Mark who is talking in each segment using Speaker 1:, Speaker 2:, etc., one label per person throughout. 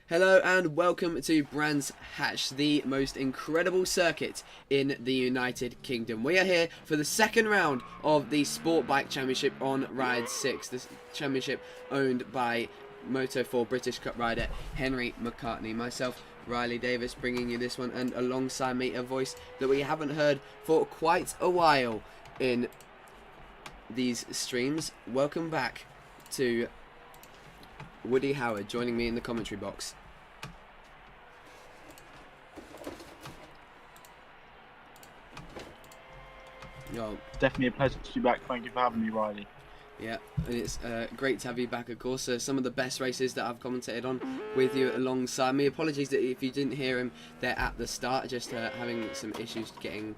Speaker 1: Hello and welcome to Brands Hatch, the most incredible circuit in the United Kingdom. We are here for the second round of the Sport Bike Championship on Ride 6. This championship owned by Moto4 British Cup rider Henry McCartney. Myself, Riley Davis, bringing you this one, and alongside me a voice that we haven't heard for quite a while in these streams. Welcome back to Woody Howard joining me in the commentary box.
Speaker 2: Yo. Definitely a pleasure to be back. Thank you for having me, Riley.
Speaker 1: Yeah, and it's great to have you back, of course. Some of the best races that I've commentated on with you alongside me. Apologies that if you didn't hear him there at the start, just having some issues getting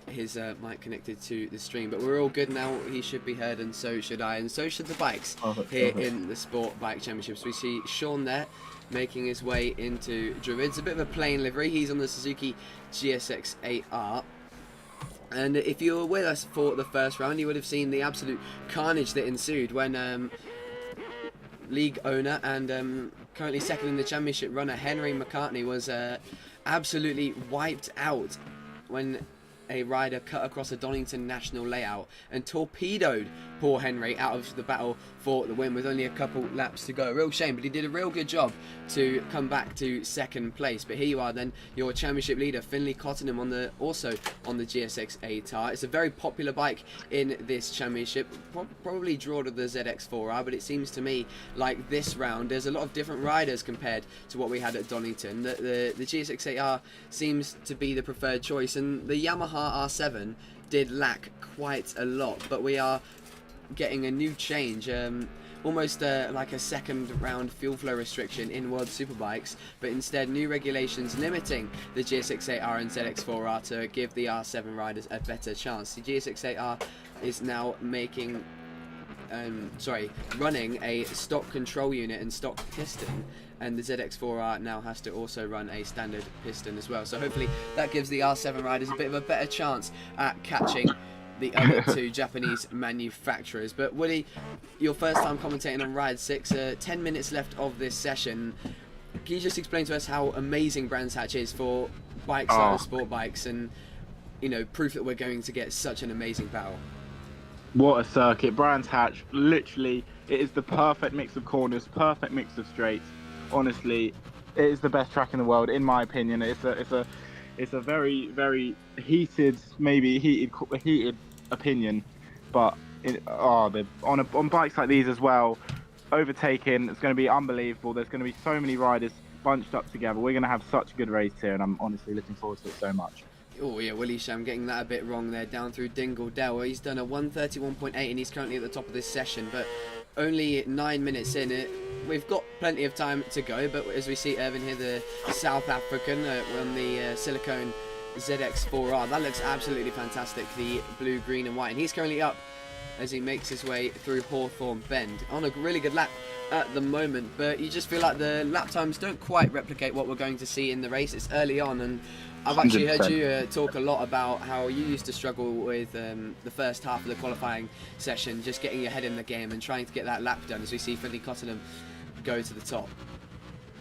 Speaker 1: his mic connected to the stream. But we're all good now. He should be heard, and so should I, and so should the bikes here in the Sport Bike Championships. We see Sean there making his way into Druids. A bit of a plain livery. He's on the Suzuki GSX 8R. And if you were with us for the first round, you would have seen the absolute carnage that ensued when league owner and currently second in the championship runner Henry McCartney was absolutely wiped out when a rider cut across a Donington national layout and torpedoed poor Henry out of the battle for the win with only a couple laps to go. A real shame, but he did a real good job to come back to second place. But here you are then, your championship leader Finley Cottenham also on the GSX 8R. It's a very popular bike in this championship, probably draw to the ZX4R, but it seems to me like this round there's a lot of different riders compared to what we had at Donington. The GSX 8R seems to be the preferred choice, and the Yamaha R7 did lack quite a lot, but we are getting a new change, almost like a second round fuel flow restriction in World Superbikes, but instead new regulations limiting the GSX 8R and ZX4R to give the R7 riders a better chance. The GSX 8R is now making running a stock control unit and stock piston, and the ZX4R now has to also run a standard piston as well. So hopefully that gives the R7 riders a bit of a better chance at catching the other two Japanese manufacturers. But Woody, your first time commentating on Ride 6, 10 minutes left of this session. Can you just explain to us how amazing Brands Hatch is for bikes like sport bikes, and proof that we're going to get such an amazing battle?
Speaker 2: What a circuit. Brands Hatch, literally, it is the perfect mix of corners, perfect mix of straights. Honestly, it is the best track in the world, in my opinion. It's a very, very heated opinion, but on bikes like these as well, overtaking, it's going to be unbelievable. There's going to be so many riders bunched up together. We're going to have such a good race here, and I'm honestly looking forward to it so much.
Speaker 1: Oh yeah, Willie Sham getting that a bit wrong there, down through Dingle Dell. He's done a 1:31.8 and he's currently at the top of this session, but only 9 minutes in it. We've got plenty of time to go, but as we see Irvin here, the South African on the silicone ZX4R, that looks absolutely fantastic, the blue, green and white, and he's currently up as he makes his way through Hawthorne Bend on a really good lap at the moment. But you just feel like the lap times don't quite replicate what we're going to see in the race. It's early on, and I've actually heard you talk a lot about how you used to struggle with the first half of the qualifying session, just getting your head in the game and trying to get that lap done, as we see Finley Cottenham go to the top.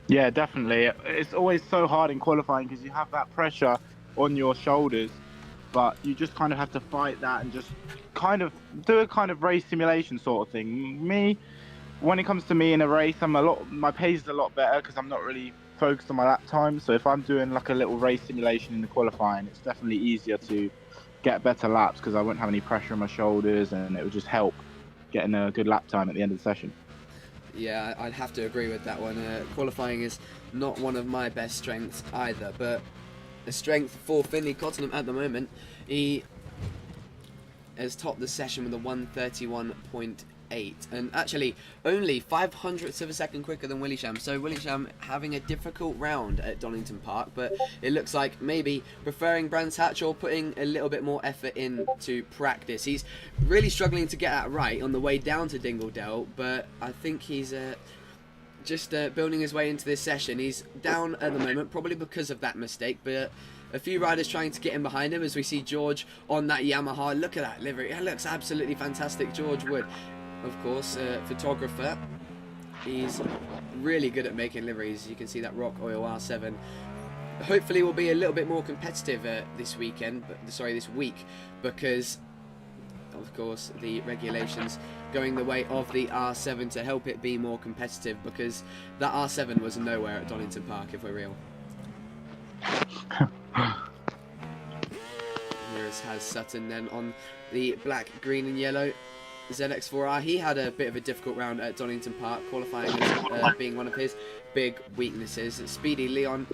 Speaker 2: Yeah, definitely. It's always so hard in qualifying because you have that pressure on your shoulders, but you just kind of have to fight that and just kind of do a kind of race simulation sort of thing. When it comes to me in a race, my pace is a lot better because I'm not really focused on my lap time. So if I'm doing like a little race simulation in the qualifying, it's definitely easier to get better laps because I won't have any pressure on my shoulders, and it would just help getting a good lap time at the end of the session.
Speaker 1: Yeah, I'd have to agree with that one. Qualifying is not one of my best strengths either, but a strength for Finley Cottenham at the moment. He has topped the session with a 1:31.8, and actually only 0.05 of a second quicker than Willie Sham. So Willie Sham having a difficult round at Donington Park, but it looks like maybe preferring Brands Hatch or putting a little bit more effort into practice. He's really struggling to get that right on the way down to Dingle Dell, but I think he's just building his way into this session. He's down at the moment, probably because of that mistake, but a few riders trying to get in behind him, as we see George on that Yamaha. Look at that livery. It looks absolutely fantastic. George Wood, of course, photographer. He's really good at making liveries. You can see that Rock Oil R7. Hopefully will be a little bit more competitive this week, because of course the regulations going the way of the R7 to help it be more competitive, because that R7 was nowhere at Donington Park, if we're real. Here's has Sutton then on the black, green and yellow ZX4R. He had a bit of a difficult round at Donington Park, qualifying as being one of his big weaknesses. Speedy Leon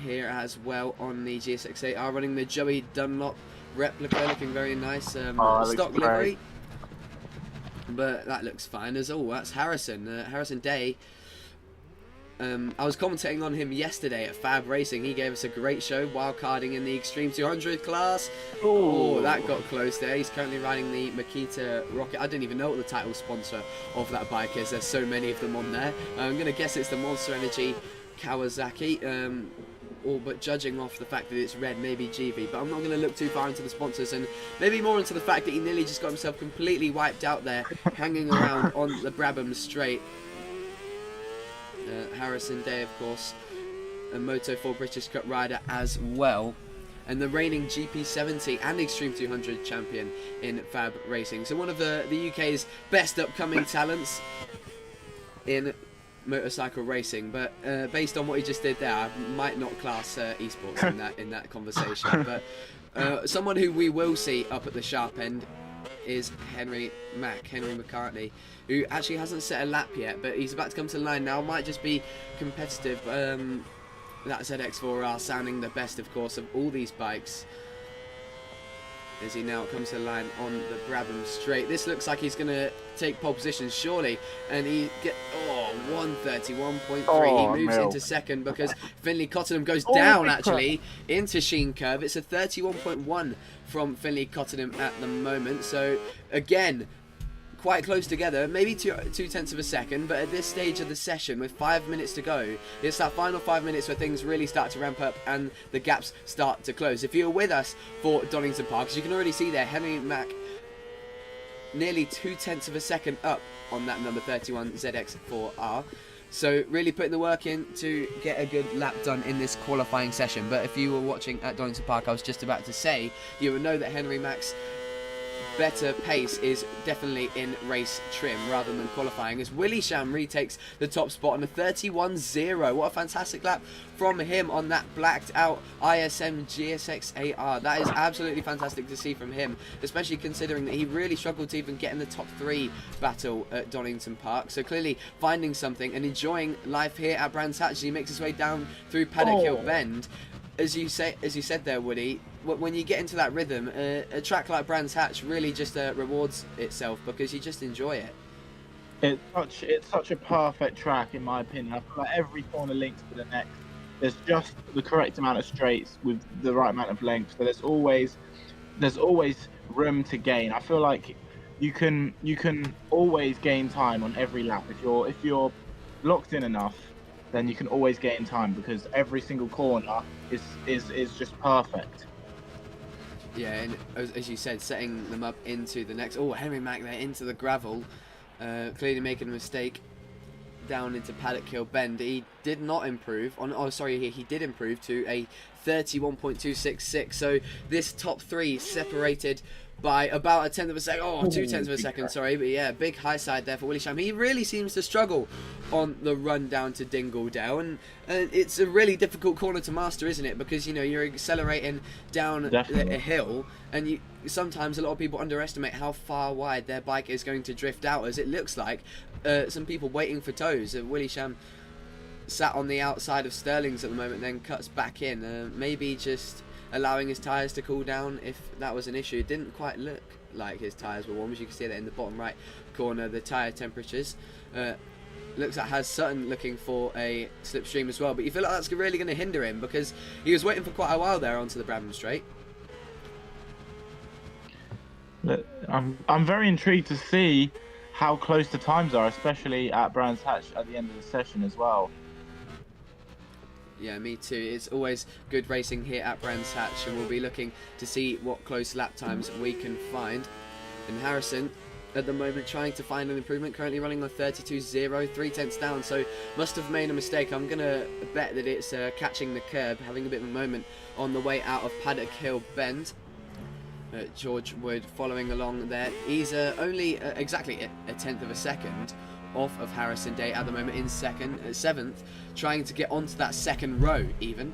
Speaker 1: here as well on the GSX-8R, running the Joey Dunlop replica, looking very nice. Stock livery, but that looks fine as all. That's Harrison, Harrison Day. I was commentating on him yesterday at Fab Racing. He gave us a great show, wildcarding in the Extreme 200 class. Oh, that got close there. He's currently riding the Makita Rocket. I don't even know what the title sponsor of that bike is. There's so many of them on there. I'm going to guess it's the Monster Energy Kawasaki. But judging off the fact that it's red, maybe GV. But I'm not going to look too far into the sponsors, and maybe more into the fact that he nearly just got himself completely wiped out there, hanging around on the Brabham Straight. Harrison Day, of course, a Moto4 British Cup rider as well, and the reigning GP70 and Extreme 200 champion in Fab Racing. So one of the UK's best upcoming talents in motorcycle racing. But based on what he just did there, I might not class esports in that conversation. But someone who we will see up at the sharp end is Henry McCartney, who actually hasn't set a lap yet, but he's about to come to the line now. Might just be competitive. That ZX4R sounding the best, of course, of all these bikes, as he now comes to the line on the Brabham Straight. This looks like he's going to take pole position, surely, and he get 131.3. He moves into second because Finley Cottenham goes down actually into Sheen Curve. It's a 31.1 from Finley Cottenham at the moment. So again, quite close together, maybe two tenths of a second, but at this stage of the session with 5 minutes to go, it's that final 5 minutes where things really start to ramp up and the gaps start to close. If you're with us for Donington Park, as you can already see there, Henry Mack nearly 2 tenths of a second up on that number 31 ZX4R. So really putting the work in to get a good lap done in this qualifying session. But if you were watching at Donington Park, I was just about to say, you would know that Henry Mack's better pace is definitely in race trim rather than qualifying, as Willie Sham retakes the top spot on a 31.0. What a fantastic lap from him on that blacked out ISM GSX-8R. That is absolutely fantastic to see from him, especially considering that he really struggled to even get in the top 3 battle at Donington Park. So clearly finding something and enjoying life here at Brands Hatch. He makes his way down through Paddock Hill Bend. As you said there, Woody, when you get into that rhythm, a track like Brands Hatch really just rewards itself because you just enjoy it.
Speaker 2: It's such a perfect track in my opinion. I feel like every corner links to the next. There's just the correct amount of straights with the right amount of length. So there's always room to gain. I feel like you can always gain time on every lap if you're locked in enough. Then you can always gain time because every single corner is just perfect.
Speaker 1: Yeah, and as you said, setting them up into the next. Oh, Henry Mack there into the gravel, clearly making a mistake down into Paddock Hill Bend. He did not improve on. Oh, sorry, he did improve to a 31.266. So this top 3 separated by about a tenth of a second. 2 tenths of a second, sorry. But yeah, big high side there for Willie Sham. He really seems to struggle on the run down to Dingledale. And it's a really difficult corner to master, isn't it? Because, you know, you're accelerating down a hill. And sometimes a lot of people underestimate how far wide their bike is going to drift out, as it looks like some people waiting for toes. Willie Sham sat on the outside of Sterling's at the moment, then cuts back in. Maybe just allowing his tyres to cool down if that was an issue. It didn't quite look like his tyres were warm, as you can see that in the bottom right corner, the tyre temperatures. Looks like Has Sutton looking for a slipstream as well, but you feel like that's really going to hinder him because he was waiting for quite a while there onto the Brabham Straight.
Speaker 2: I'm very intrigued to see how close the times are, especially at Brands Hatch at the end of the session as well.
Speaker 1: Yeah, me too. It's always good racing here at Brands Hatch, and we'll be looking to see what close lap times we can find. And Harrison at the moment, trying to find an improvement. Currently running on 32.0, 3/10 down, so must have made a mistake. I'm going to bet that it's catching the curb, having a bit of a moment on the way out of Paddock Hill Bend. George Wood following along there. He's only exactly a tenth of a second off of Harrison Day at the moment in seventh, trying to get onto that second row even.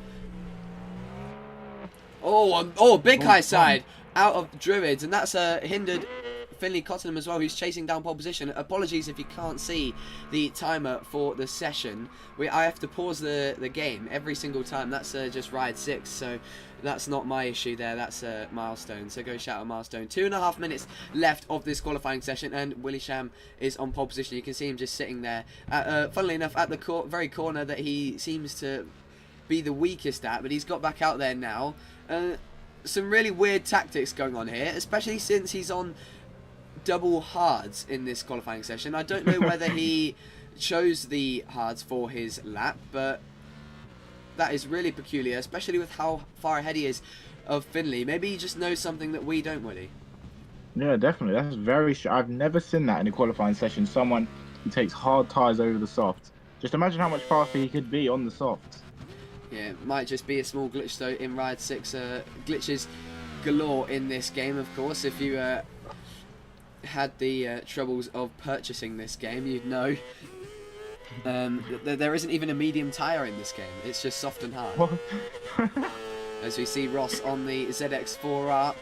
Speaker 1: Oh, big high side out of Druids, and that's hindered Finley Cottenham as well, who's chasing down pole position. Apologies if you can't see the timer for the session. I have to pause the game every single time. That's just ride 6, so that's not my issue there. That's a Milestone, so go shout out Milestone. 2.5 minutes left of this qualifying session, and Willie Sham is on pole position. You can see him just sitting there, funnily enough, at the very corner that he seems to be the weakest at, but he's got back out there now. Some really weird tactics going on here, especially since he's on double hards in this qualifying session. I don't know whether he chose the hards for his lap, but that is really peculiar, especially with how far ahead he is of Finley. Maybe he just knows something that we don't, Willie.
Speaker 2: Yeah, definitely. That's very I've never seen that in a qualifying session. Someone who takes hard tyres over the softs. Just imagine how much faster he could be on the softs.
Speaker 1: Yeah, it might just be a small glitch though in Ride 6. Glitches galore in this game, of course. If you had the troubles of purchasing this game, you'd know there isn't even a medium tyre in this game. It's just soft and hard. As we see Ross on the ZX4R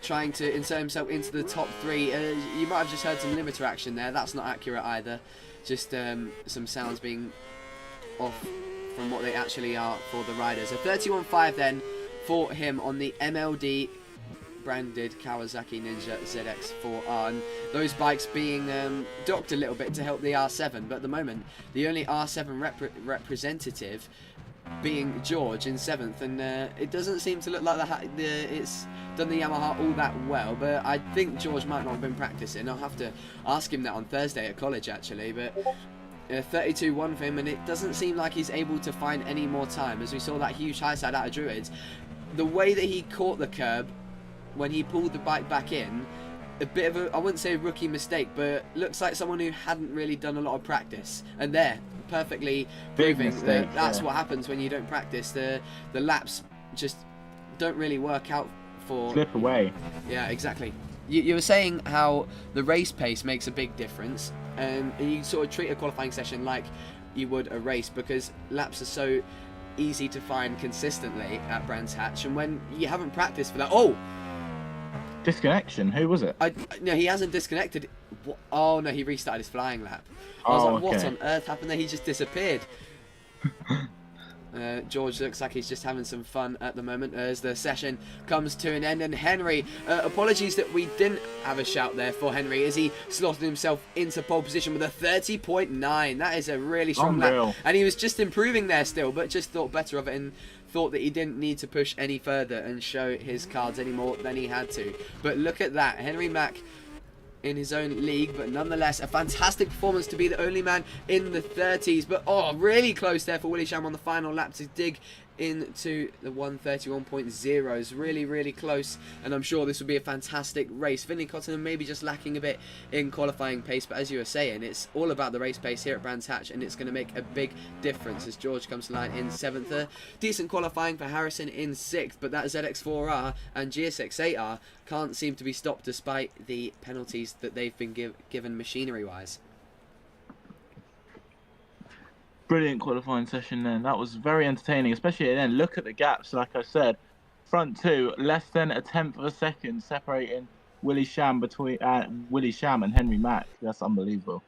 Speaker 1: trying to insert himself into the top 3. You might have just heard some limiter action there. That's not accurate either. Just some sounds being off from what they actually are for the riders. A 31.5 then for him on the MLD branded Kawasaki Ninja ZX4R, and those bikes being docked a little bit to help the R7, but at the moment the only R7 representative being George in 7th, and it doesn't seem to look like it's done the Yamaha all that well, but I think George might not have been practicing. I'll have to ask him that on Thursday at college actually, but 32.1 for him, and it doesn't seem like he's able to find any more time, as we saw that huge high side out of Druids. The way that he caught the curb when he pulled the bike back in, a bit of a, I wouldn't say a rookie mistake, but looks like someone who hadn't really done a lot of practice, and there, perfectly proving that that's what happens when you don't practice. The laps just don't really work out for...
Speaker 2: Slip away.
Speaker 1: Yeah, exactly. You were saying how the race pace makes a big difference, and you sort of treat a qualifying session like you would a race, because laps are so easy to find consistently at Brands Hatch, and when you haven't practiced for that... Oh!
Speaker 2: Disconnection? Who was it?
Speaker 1: No, he hasn't disconnected. Oh no, he restarted his flying lap. I was like, what on earth happened there? He just disappeared. George looks like he's just having some fun at the moment as the session comes to an end. And Henry, apologies that we didn't have a shout there for Henry, as he slotted himself into pole position with a 30.9. That is a really strong lap. And he was just improving there still, but just thought better of it and thought that he didn't need to push any further and show his cards any more than he had to. But look at that, Henry Mack in his own league, but nonetheless a fantastic performance to be the only man in the 30s. But oh, really close there for Willie Sham on the final lap to dig into the 131.0s. Really close, and I'm sure this will be a fantastic race. Finley Cottenham maybe just lacking a bit in qualifying pace, but as you were saying, it's all about the race pace here at Brands Hatch, and it's going to make a big difference as George comes to line in 7th. Decent qualifying for Harrison in 6th, but that ZX4R and GSX8R can't seem to be stopped despite the penalties that they've been given machinery wise.
Speaker 2: Brilliant qualifying session then. That was very entertaining, especially then. Look at the gaps, like I said. Front two, less than a tenth of a second separating Willie Sham between Willie Sham and Henry Mack. That's unbelievable.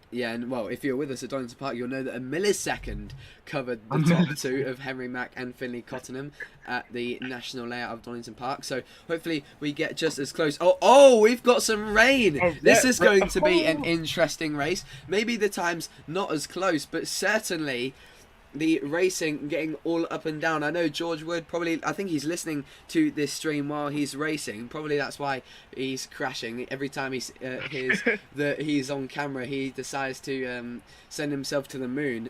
Speaker 2: Yeah,
Speaker 1: and well, if you're with us at Donington Park, you'll know that a millisecond covered the top two of Henry Mack and Finley Cottenham at the national layout of Donington Park. So hopefully we get just as close. Oh, we've got some rain. This is going to be an interesting race. Maybe the time's not as close, but certainly the racing getting all up and down. I know George Wood probably, I think he's listening to this stream while he's racing. Probably that's why he's crashing. Every time he's hears that he's on camera, he decides to send himself to the moon.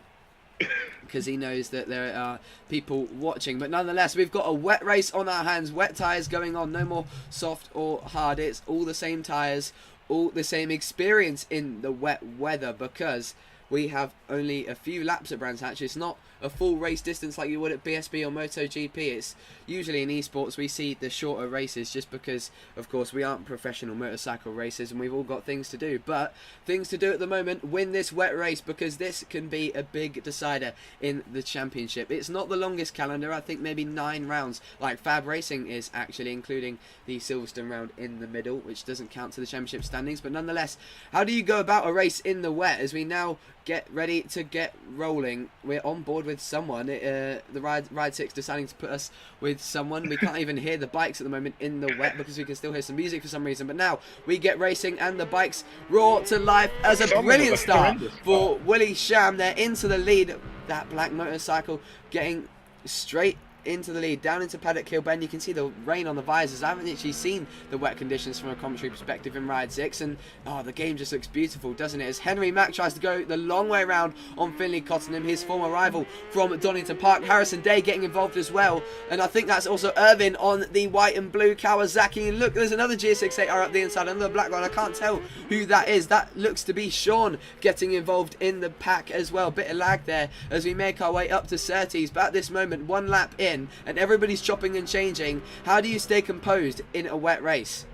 Speaker 1: because he knows that there are people watching. But nonetheless, we've got a wet race on our hands. Wet tyres going on. No more soft or hard. It's all the same tyres, all the same experience in the wet weather, because we have only a few laps at Brands Hatch. It's not a full race distance like you would at BSB or MotoGP. It's usually in esports we see the shorter races, just because of course we aren't professional motorcycle racers and we've all got things to do. But things to do at the moment: win this wet race, because this can be a big decider in the championship. It's not the longest calendar. I think maybe 9 rounds like Fab Racing is, actually, including the Silverstone round in the middle, which doesn't count to the championship standings. But nonetheless, how do you go about a race in the wet? As we now get ready to get rolling, we're on board with someone. The Ride 6 deciding to put us with someone. We can't even hear the bikes at the moment in the wet, because we can still hear some music for some reason. But now we get racing and the bikes roar to life as a brilliant start for Willie Sham. They're into the lead. That black motorcycle getting straight into the lead, down into Paddock Hill Bend. You can see the rain on the visors. I haven't actually seen the wet conditions from a commentary perspective in Ride 6, and the game just looks beautiful, doesn't it? As Henry Mack tries to go the long way around on Finley Cottenham, his former rival from Donington Park. Harrison Day getting involved as well, and I think that's also Irvin on the white and blue Kawasaki. And look, there's another GS68R up the inside, another black one. I can't tell who that is. That looks to be Sean getting involved in the pack as well. Bit of lag there as we make our way up to Surtees, but at this moment, 1 lap in and everybody's chopping and changing. How do you stay composed in a wet race?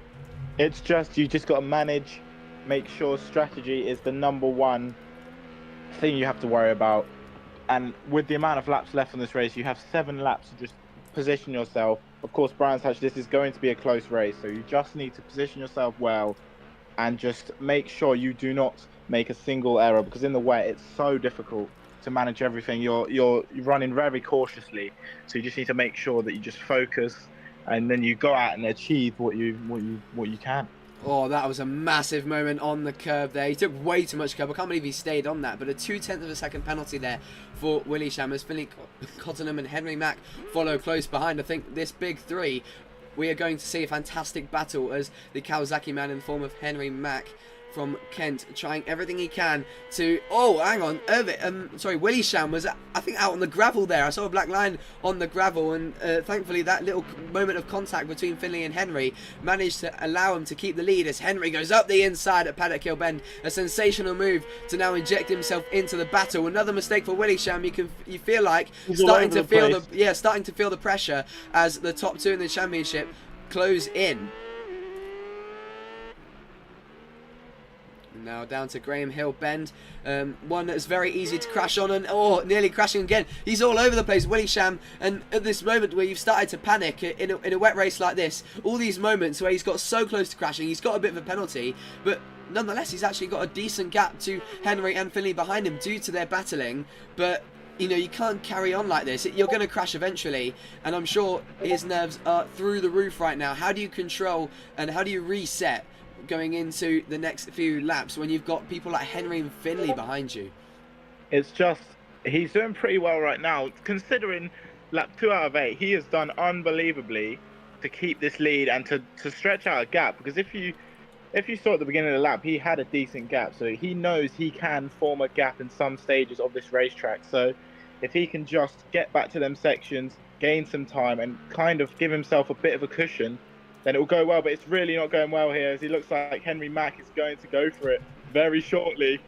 Speaker 2: It's just, you just got to manage, make sure strategy is the #1 thing you have to worry about. And with the amount of laps left on this race, you have 7 laps to just position yourself. Of course, Brands Hatch, this is going to be a close race, so you just need to position yourself well and just make sure you do not make a single error, because in the wet it's so difficult to manage everything. You're running very cautiously, so you just need to make sure that you just focus, and then you go out and achieve what you can.
Speaker 1: Oh, that was a massive moment on the curb there. He took way too much curb. I can't believe he stayed on that. But a 0.2 of a second penalty there for Willie Sham, as Finley Cottenham and Henry Mack follow close behind. I think this big 3, we are going to see a fantastic battle, as the Kawasaki man in the form of Henry Mack from Kent trying everything he can to... Oh, hang on. Willie Sham was, I think, out on the gravel there. I saw a black line on the gravel, and thankfully that little moment of contact between Finley and Henry managed to allow him to keep the lead, as Henry goes up the inside at Paddock Hill Bend. A sensational move to now inject himself into the battle. Another mistake for Willie Sham. You feel like starting to feel the pressure as the top 2 in the championship close in. Now down to Graham Hill Bend, one that's very easy to crash on, and nearly crashing again. He's all over the place, Willie Sham, and at this moment where you've started to panic in a wet race like this, all these moments where he's got so close to crashing, he's got a bit of a penalty, but nonetheless he's actually got a decent gap to Henry and Finley behind him due to their battling. But you know, you can't carry on like this. You're going to crash eventually, and I'm sure his nerves are through the roof right now. How do you control and how do you reset going into the next few laps when you've got people like Henry and Finley behind you?
Speaker 2: It's just, he's doing pretty well right now, considering lap 2 out of 8 he has done unbelievably to keep this lead and to stretch out a gap, because if you saw at the beginning of the lap, he had a decent gap, so he knows he can form a gap in some stages of this racetrack. So if he can just get back to them sections, gain some time and kind of give himself a bit of a cushion, then it will go well. But it's really not going well here, as he looks like Henry Mack is going to go for it very shortly.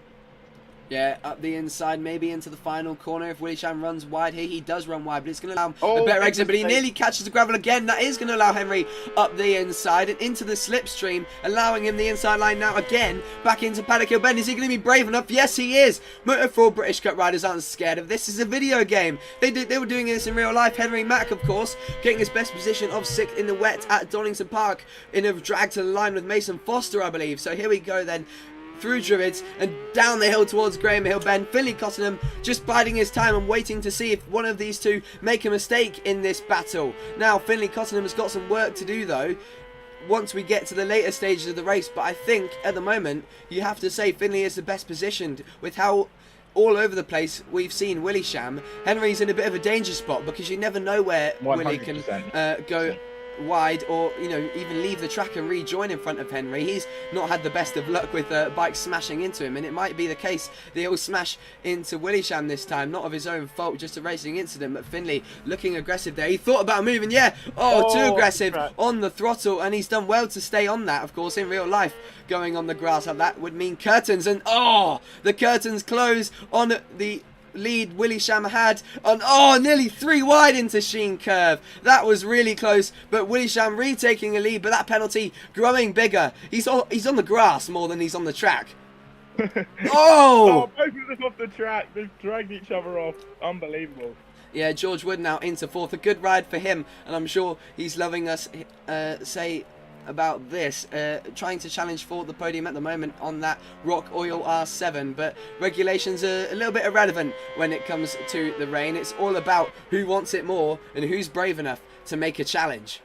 Speaker 1: Yeah, up the inside, maybe into the final corner. If Willie Sham runs wide here, he does run wide, but it's going to allow him a better exit. But he nearly catches the gravel again. That is going to allow Henry up the inside and into the slipstream, allowing him the inside line now again, back into Paddock Hill Bend. Is he going to be brave enough? Yes, he is. Moto4 British Cup riders aren't scared of this. It's a video game. They were doing this in real life. Henry Mack, of course, getting his best position of 6th in the wet at Donington Park in a drag to the line with Mason Foster, I believe. So here we go then, through Druids and down the hill towards Graham Hill Bend. Finley Cottenham just biding his time and waiting to see if one of these two make a mistake in this battle. Now Finley Cottenham has got some work to do though once we get to the later stages of the race, but I think at the moment you have to say Finley is the best positioned with how all over the place we've seen Willie Sham. Henry's in a bit of a danger spot because you never know where
Speaker 2: 100%.
Speaker 1: Willie can go wide, or even leave the track and rejoin in front of Henry. He's not had the best of luck with bikes smashing into him, and it might be the case that he'll smash into Willisham this time, not of his own fault, just a racing incident. But Finley looking aggressive there. He thought about moving, too aggressive on the throttle, and he's done well to stay on that. Of course, in real life, going on the grass like that would mean curtains, and the curtains close on the lead Willisham had on nearly 3 wide into Sheen Curve. That was really close, but Willisham retaking a lead, but that penalty growing bigger. He's on the grass more than he's on the track.
Speaker 2: Both of them off the track. They've dragged each other off. Unbelievable.
Speaker 1: Yeah, George Wood now into 4th. A good ride for him, and I'm sure he's loving us say about this, trying to challenge for the podium at the moment on that Rock Oil R7, but regulations are a little bit irrelevant when it comes to the rain. It's all about who wants it more and who's brave enough to make a challenge.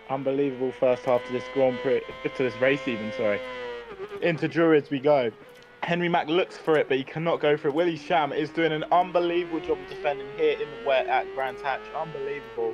Speaker 2: Unbelievable first half to this Grand Prix, to this race even, sorry. Into Druids we go. Henry Mack looks for it, but he cannot go for it. Willisham is doing an unbelievable job of defending here in the wet at Brands Hatch. Unbelievable.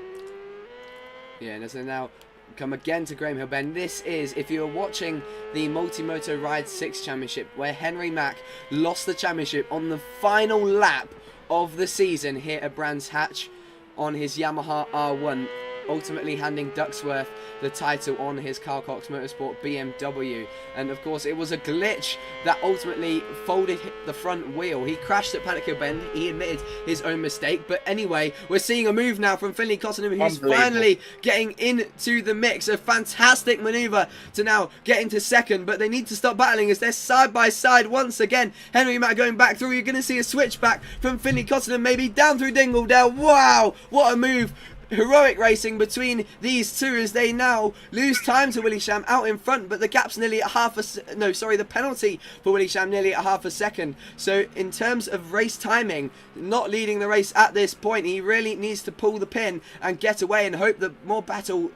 Speaker 1: Yeah, and as they now come again to Graham Hill Bend. This is, if you're watching the Multimoto Ride 6 Championship, where Henry Mack lost the championship on the final lap of the season here at Brands Hatch on his Yamaha R1, ultimately handing Ducksworth the title on his Carl Cox Motorsport BMW. And of course, it was a glitch that ultimately folded the front wheel. He crashed at Paddock Hill Bend. He admitted his own mistake. But anyway, we're seeing a move now from Finley Cottenham, who's finally getting into the mix. A fantastic maneuver to now get into second, but they need to stop battling as they're side by side once again. Henry Mack going back through. You're going to see a switchback from Finley Cottenham, maybe down through Dingledale. Wow, what a move. Heroic racing between these two as they now lose time to Willisham out in front, but the gap's nearly at the penalty for Willisham nearly at half a second. So in terms of race timing, not leading the race at this point, he really needs to pull the pin and get away and hope that more battles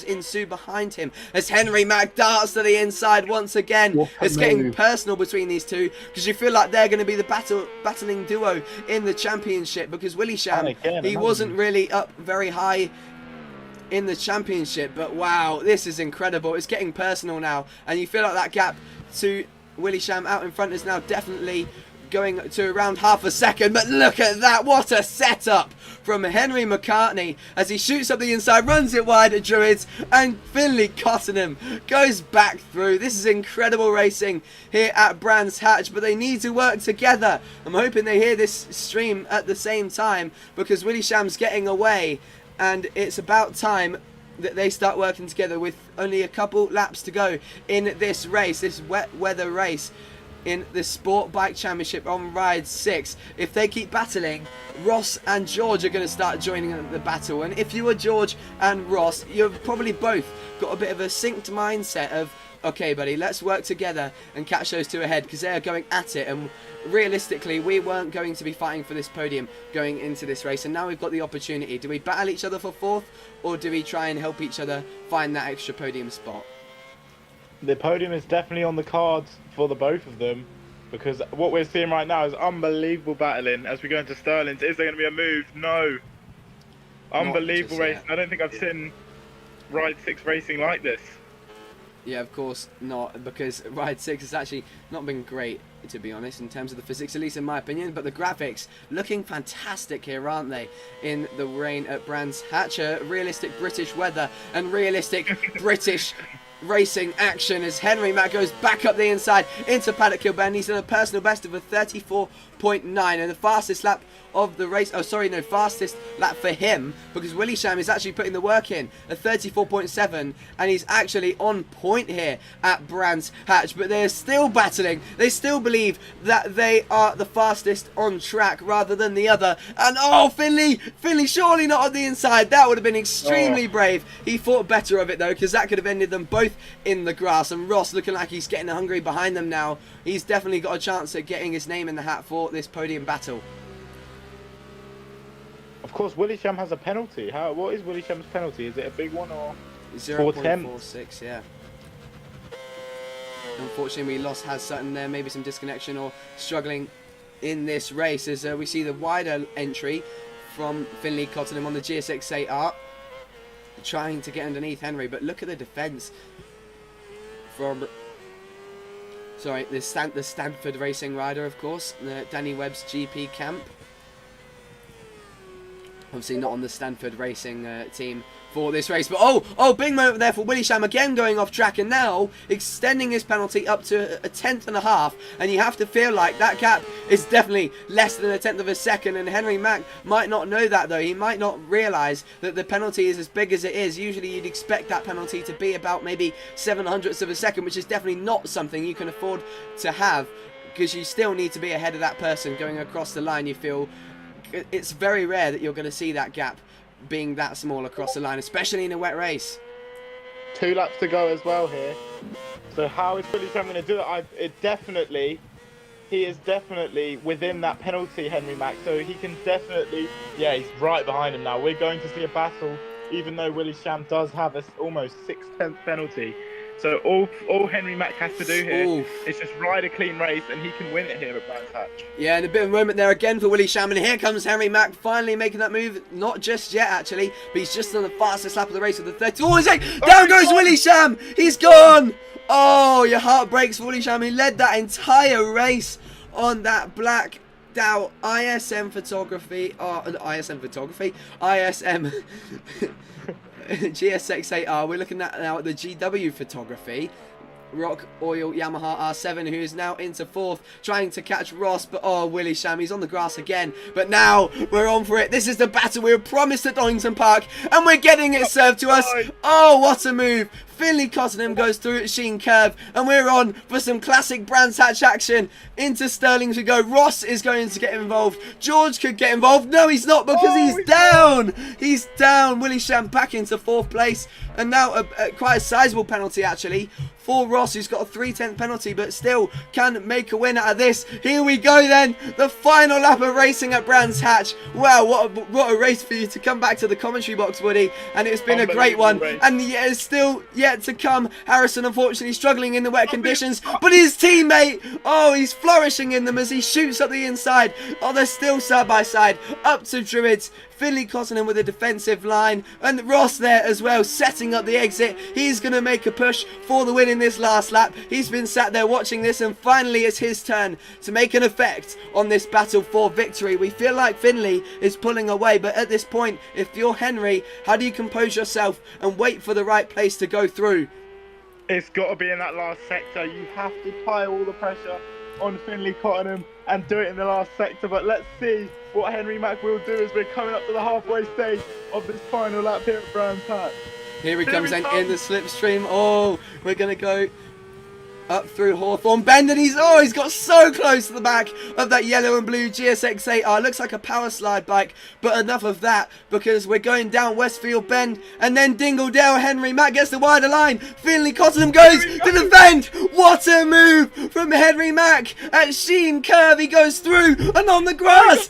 Speaker 1: ensue behind him as Henry Mack darts to the inside once again. It's getting personal between these two because you feel like they're going to be the battling duo in the championship, because Willisham, he wasn't really up very high in the championship, but wow, this is incredible. It's getting personal now, and you feel like that gap to Willisham out in front is now definitely going to around half a second. But look at that, what a setup from Henry McCartney as he shoots up the inside, runs it wide at Druids, and Finley Cottenham goes back through. This is incredible racing here at Brands Hatch, but they need to work together. I'm hoping they hear this stream at the same time, because Willisham's getting away, and it's about time that they start working together with only a couple laps to go in this race, this wet weather race in the Sport Bike Championship on Ride 6. If they keep battling, Ross and George are going to start joining the battle. And if you are George and Ross, you've probably both got a bit of a synced mindset of, okay buddy, let's work together and catch those two ahead, because they are going at it. And realistically, we weren't going to be fighting for this podium going into this race, and now we've got the opportunity. Do we battle each other for 4th, or do we try and help each other find that extra podium spot?
Speaker 2: The podium is definitely on the cards for the both of them, because what we're seeing right now is unbelievable battling as we go into Stirling's. Is there going to be a move? No. Unbelievable racing. I don't think I've seen Ride 6 racing like this.
Speaker 1: Yeah, of course not, because Ride 6 has actually not been great, to be honest, in terms of the physics, at least in my opinion, but the graphics looking fantastic here, aren't they, in the rain at Brands Hatch. Realistic British weather and realistic British racing action as Henry Mack goes back up the inside into Paddock Hill Bend. He's done a personal best of a 34.9, and the fastest lap of the race, fastest lap for him, because Willisham is actually putting the work in, a 34.7, and he's actually on point here at Brands Hatch. But they're still battling. They still believe that they are the fastest on track rather than the other. And Finley surely not on the inside. That would have been extremely brave. He thought better of it though, because that could have ended them both in the grass. And Ross looking like he's getting hungry behind them now. He's definitely got a chance at getting his name in the hat for this podium battle.
Speaker 2: Of course, Willisham has a penalty. What is Willisham's penalty? Is it a big one or
Speaker 1: 0.46? Yeah. Unfortunately, we lost Sutton there. Maybe some disconnection or struggling in this race as we see the wider entry from Finley Cottenham on the GSX-8R. trying to get underneath Henry, but look at the defence from, sorry, the Stanford Racing rider, of course, Danny Webb's GP camp. Obviously not on the Stanford Racing team for this race, but oh, big moment there for Willie Sham, again going off track, and now extending his penalty up to a 1/10.5, and you have to feel like that gap is definitely less than a 1/10 of a second, and Henry Mack might not know that though. He might not realise that the penalty is as big as it is. Usually you'd expect that penalty to be about maybe 7/100ths of a second, which is definitely not something you can afford to have, because you still need to be ahead of that person going across the line. You feel it's very rare that you're going to see that gap being that small across the line, especially in a wet race.
Speaker 2: 2 laps to go as well here. So how is Willie Sham going to do it? He is definitely within that penalty, Henry Mack. So he can definitely, yeah, he's right behind him now. We're going to see a battle, even though Willie Sham does have a almost 6/10 penalty. So all Henry Mack has to do here is just ride a clean race, and he can win it here at Brands Hatch.
Speaker 1: Yeah, and a bit of a moment there again for Willie Sham, and here comes Henry Mack finally making that move. Not just yet, actually, but he's just on the fastest lap of the race with the 30. Oh, down goes Willie Sham! He's gone! Oh, your heart breaks for Willie Sham. He led that entire race on that black Dow ISM photography. ISM GSX8R. We're looking at now at the GW photography. Rock Oil Yamaha R7, who is now into 4th, trying to catch Ross, but Willie Sham, he's on the grass again. But now we're on for it. This is the battle we were promised at Donington Park, and we're getting it served to us. Oh, what a move! Finley Cottenham goes through at Sheen Curve, and we're on for some classic Brands Hatch action. Into Sterling to go. Ross is going to get involved. George could get involved. No, he's not, because he's down. He's down. Willie Sham back into 4th place, and now quite a sizable penalty actually for Ross, who's got a 3/10 penalty, but still can make a win out of this. Here we go then, the final lap of racing at Brands Hatch. Wow, what a race for you to come back to the commentary box, Woody, and it's been a great one. Race. And yet it's still yet to come. Harrison unfortunately struggling in the wet conditions, but his teammate, he's flourishing in them as he shoots up the inside. They're still side by side up to Druids. Finley Cottenham with a defensive line, and Ross there as well, setting up the exit. He's going to make a push for the win in this last lap. He's been sat there watching this, and finally it's his turn to make an effect on this battle for victory. We feel like Finley is pulling away, but at this point, if you're Henry, how do you compose yourself and wait for the right place to go through?
Speaker 2: It's got to be in that last sector. You have to pile all the pressure on Finley Cottenham and do it in the last sector, but let's see what Henry Mack will do as we're coming up to the halfway stage of this final lap here at Brands Hatch.
Speaker 1: Here he comes then in the slipstream. We're going to go up through Hawthorne Bend, and he's got so close to the back of that yellow and blue GSX8R. Looks like a power slide bike, but enough of that, because we're going down Westfield Bend and then Dingledale. Henry Mack gets the wider line. Finley Cottenham goes to defend. What a move from Henry Mack at Sheen Curve. He goes through and on the grass.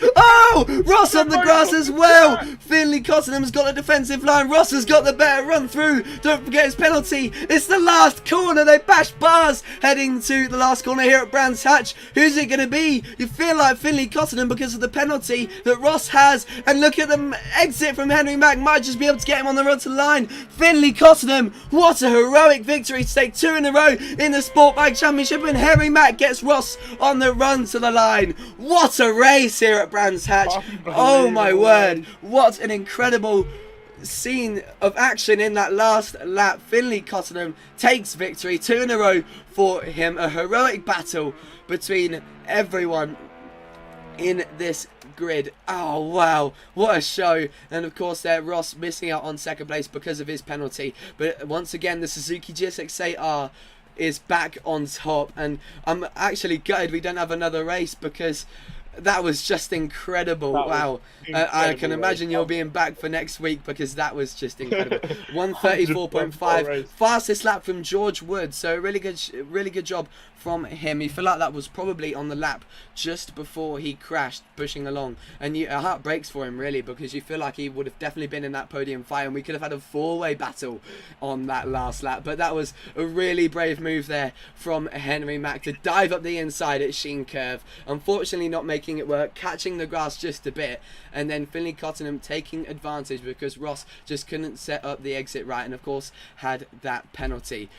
Speaker 1: Ross on the grass as well. Finley Cottenham's got a defensive line. Ross has got the better run through. Don't forget his penalty. It's the last corner. They bash bars heading to the last corner here at Brands Hatch. Who's it going to be? You feel like Finley Cottenham because of the penalty that Ross has, and look at the exit from Henry Mack. Might just be able to get him on the run to the line. Finley Cottenham, what a heroic victory to take 2 in a row in the Sportbike Championship, and Henry Mack gets Ross on the run to the line. What a race here at Brands Hatch. Oh my word, what an incredible scene of action in that last lap. Finley Cottenham takes victory, 2 in a row for him. A heroic battle between everyone in this grid. Oh wow, what a show. And of course there, Ross missing out on 2nd place because of his penalty, but once again the Suzuki GSX-8R is back on top, and I'm actually gutted we don't have another race, because that was just incredible. Wow. I can imagine you're being back for next week, because that was just incredible. 1:34.5, fastest lap from George Wood. So really good job from him. You feel like that was probably on the lap just before he crashed, pushing along, and your heart breaks for him really, because you feel like he would have definitely been in that podium fight, and we could have had a 4-way battle on that last lap. But that was a really brave move there from Henry Mack to dive up the inside at Sheen Curve. Unfortunately not making making it work, catching the grass just a bit, and then Finley Cottenham taking advantage because Ross just couldn't set up the exit right, and of course had that penalty.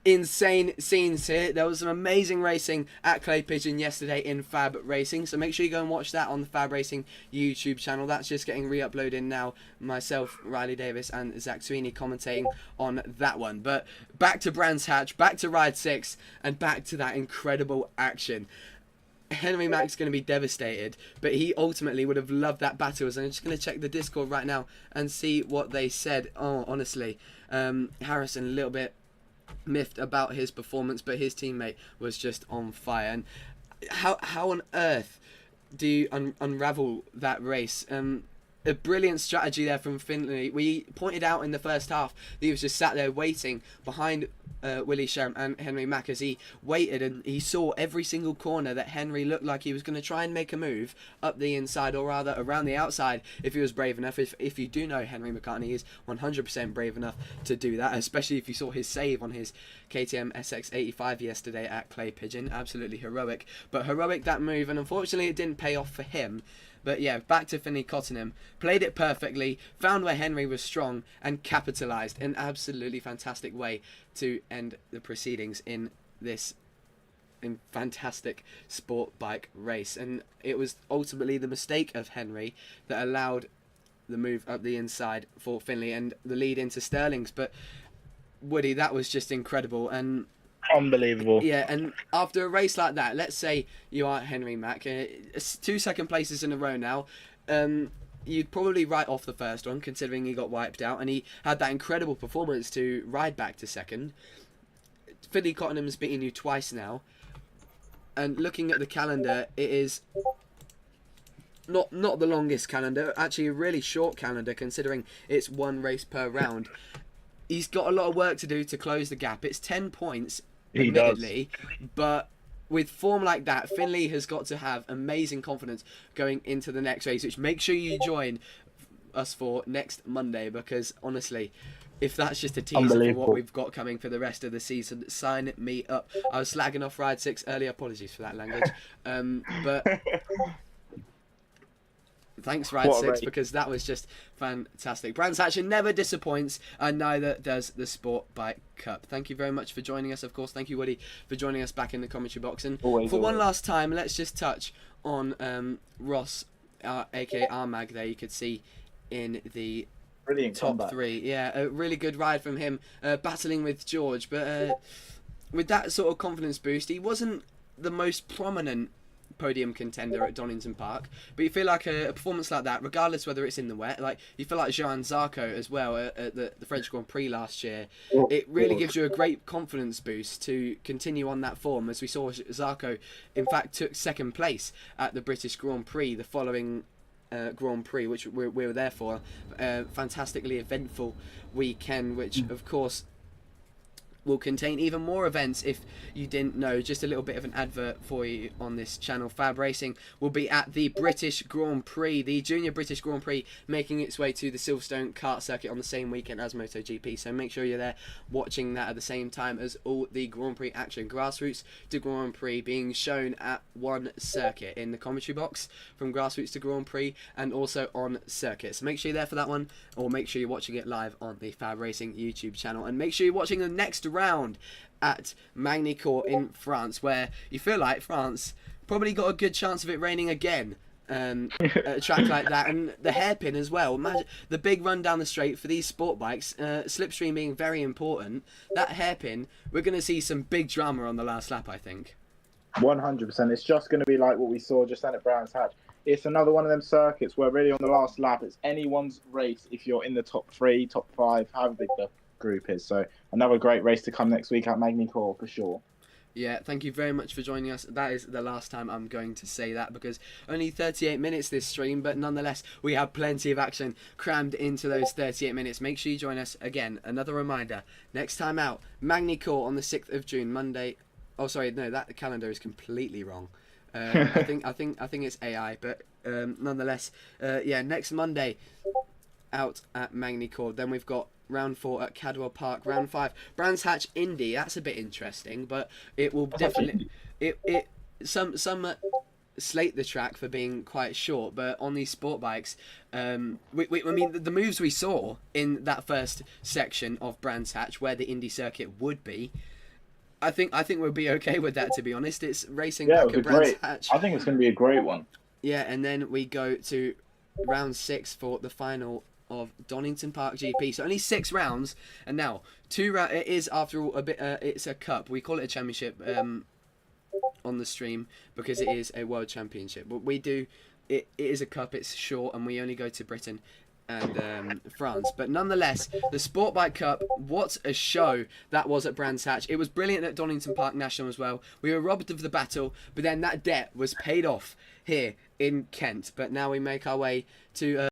Speaker 1: Insane scenes here. There was some amazing racing at Clay Pigeon yesterday in Fab Racing, so make sure you go and watch that on the Fab Racing YouTube channel. That's just getting re-uploaded now. Myself, Riley Davis and Zach Sweeney commentating on that one. But back to Brands Hatch, back to Ride 6, and back to that incredible action. Henry Mack's going to be devastated, but he ultimately would have loved that battle. So I'm just going to check the Discord right now and see what they said. Oh, honestly, Harrison a little bit miffed about his performance, but his teammate was just on fire. And how on earth do you unravel that race? A brilliant strategy there from Finley. We pointed out in the first half that he was just sat there waiting behind Willie Sherm and Henry Mack as he waited, and he saw every single corner that Henry looked like he was going to try and make a move up the inside, or rather around the outside if he was brave enough. If you do know Henry McCartney is 100% brave enough to do that, especially if you saw his save on his KTM SX85 yesterday at Clay Pigeon. Absolutely heroic, but heroic that move, and unfortunately it didn't pay off for him. But yeah, back to Finley Cottenham. Played it perfectly, found where Henry was strong, and capitalised in an absolutely fantastic way to end the proceedings in this fantastic sport bike race. And it was ultimately the mistake of Henry that allowed the move up the inside for Finley and the lead into Sterling's. But Woody, that was just incredible. And
Speaker 2: unbelievable.
Speaker 1: Yeah, and after a race like that, let's say you are Henry Mack, 2 second places in a row now, you'd probably write off the first one, considering he got wiped out, and he had that incredible performance to ride back to second. Finley Cottenham's beaten you twice now, and looking at the calendar, it is not the longest calendar, actually a really short calendar, considering it's one race per round. He's got a lot of work to do to close the gap. It's 10 points, admittedly, but with form like that, Finley has got to have amazing confidence going into the next race, which make sure you join us for next Monday, because honestly, if that's just a teaser for what we've got coming for the rest of the season, sign me up. I was slagging off Ride 6 earlier, apologies for that language, but thanks, Ride 6, because that was just fantastic. Brands Hatch never disappoints, and neither does the Sport Bike Cup. Thank you very much for joining us, of course. Thank you, Woody, for joining us back in the commentary box. And for one last time, let's just touch on Ross, aka Armag, there you could see in the
Speaker 2: brilliant
Speaker 1: top
Speaker 2: comeback.
Speaker 1: 3. Yeah, a really good ride from him, battling with George. But with that sort of confidence boost, he wasn't the most prominent podium contender at Donington Park, but you feel like a performance like that, regardless whether it's in the wet, like you feel like Johan Zarco as well at the French Grand Prix last year, it really gives you a great confidence boost to continue on that form, as we saw Zarco in fact took second place at the British Grand Prix the following Grand Prix, which we were there for. Fantastically eventful weekend, which of course will contain even more events. If you didn't know, just a little bit of an advert for you on this channel. Fab Racing will be at the British Grand Prix, the Junior British Grand Prix, making its way to the Silverstone kart circuit on the same weekend as MotoGP, so make sure you're there watching that at the same time as all the Grand Prix action. Grassroots to Grand Prix being shown at one circuit in the commentary box, from Grassroots to Grand Prix, and also on circuit. So make sure you're there for that one, or make sure you're watching it live on the Fab Racing YouTube channel, and make sure you're watching the next round at Magny-Cours in France, where you feel like France probably got a good chance of it raining again at a track like that. And the hairpin as well, imagine the big run down the straight for these sport bikes, slipstream being very important. That hairpin, we're going to see some big drama on the last lap, I think.
Speaker 2: 100%. It's just going to be like what we saw just then at Brands Hatch. It's another one of them circuits where really on the last lap it's anyone's race if you're in the top 3, top 5, however big the group is. So another great race to come next week at Magny-Cours for sure.
Speaker 1: Yeah, thank you very much for joining us. That is the last time I'm going to say that, because only 38 minutes this stream, but nonetheless we have plenty of action crammed into those 38 minutes. Make sure you join us again. Another reminder, next time out, Magny-Cours on the 6th of June, Monday. Oh sorry, no, that calendar is completely wrong. I think it's AI, but nonetheless, yeah, next Monday out at Magny-Cours. Then we've got round 4 at Cadwell Park. Round 5, Brands Hatch Indy. That's a bit interesting, but it will definitely some slate the track for being quite short, but on these sport bikes, I mean, the moves we saw in that first section of Brands Hatch, where the Indy circuit would be, I think we'll be okay with that. To be honest, it's racing
Speaker 3: Yeah,
Speaker 1: back
Speaker 3: it
Speaker 1: at
Speaker 3: would be
Speaker 1: Brands
Speaker 3: great.
Speaker 1: Hatch.
Speaker 3: I think it's going to be a great one.
Speaker 1: Yeah, and then we go to round 6 for the final of Donington Park GP. So only 6 rounds, and now 2 rounds. It is, after all, a bit. It's a cup. We call it a championship on the stream because it is a world championship. But we do. It is a cup. It's short, and we only go to Britain and France. But nonetheless, the Sport Bike Cup, what a show that was at Brands Hatch. It was brilliant at Donington Park National as well. We were robbed of the battle, but then that debt was paid off here in Kent. But now we make our way to